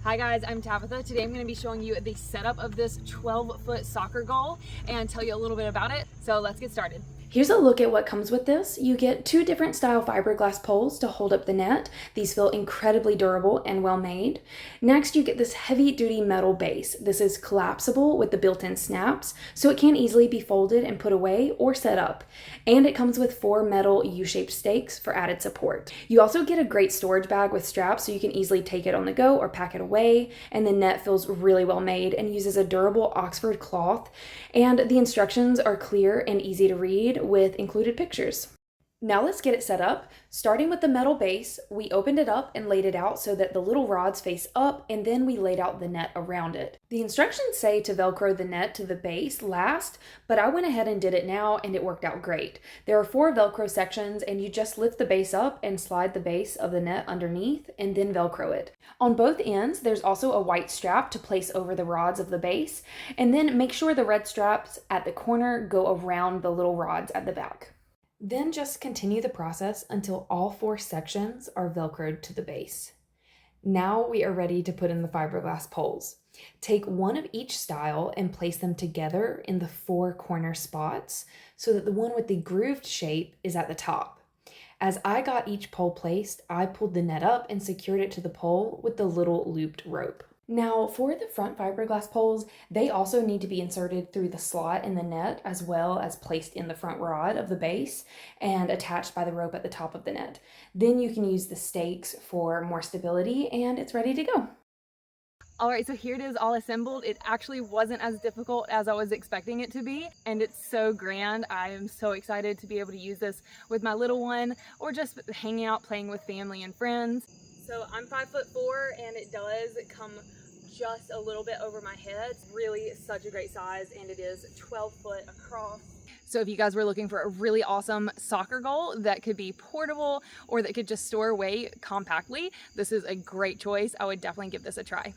Hi guys, I'm Tabitha. Today I'm going to be showing you the setup of this 12-foot soccer goal and tell you a little bit about it. So let's get started. Here's a look at what comes with this. You get two different style fiberglass poles to hold up the net. These feel incredibly durable and well made. Next, you get this heavy duty metal base. This is collapsible with the built-in snaps, so it can easily be folded and put away or set up. And it comes with 4 metal U-shaped stakes for added support. You also get a great storage bag with straps so you can easily take it on the go or pack it away. And the net feels really well made and uses a durable Oxford cloth. And the instructions are clear and easy to read with included pictures. Now let's get it set up. Starting with the metal base, we opened it up and laid it out so that the little rods face up, and then we laid out the net around it. The instructions say to Velcro the net to the base last, but I went ahead and did it now and it worked out great. There are 4 Velcro sections and you just lift the base up and slide the base of the net underneath and then Velcro it. On both ends, there's also a white strap to place over the rods of the base, and then make sure the red straps at the corner go around the little rods at the back. Then just continue the process until all 4 sections are Velcroed to the base. Now we are ready to put in the fiberglass poles. Take one of each style and place them together in the 4 corner spots so that the one with the grooved shape is at the top. As I got each pole placed, I pulled the net up and secured it to the pole with the little looped rope. Now for the front fiberglass poles, they also need to be inserted through the slot in the net as well as placed in the front rod of the base and attached by the rope at the top of the net. Then you can use the stakes for more stability and it's ready to go. All right, so here it is all assembled. It actually wasn't as difficult as I was expecting it to be, and it's so grand. I am so excited to be able to use this with my little one or just hanging out playing with family and friends. So I'm 5'4" and it does come just a little bit over my head. It's really such a great size, and it is 12 foot across. So if you guys were looking for a really awesome soccer goal that could be portable or that could just store away compactly, this is a great choice. I would definitely give this a try.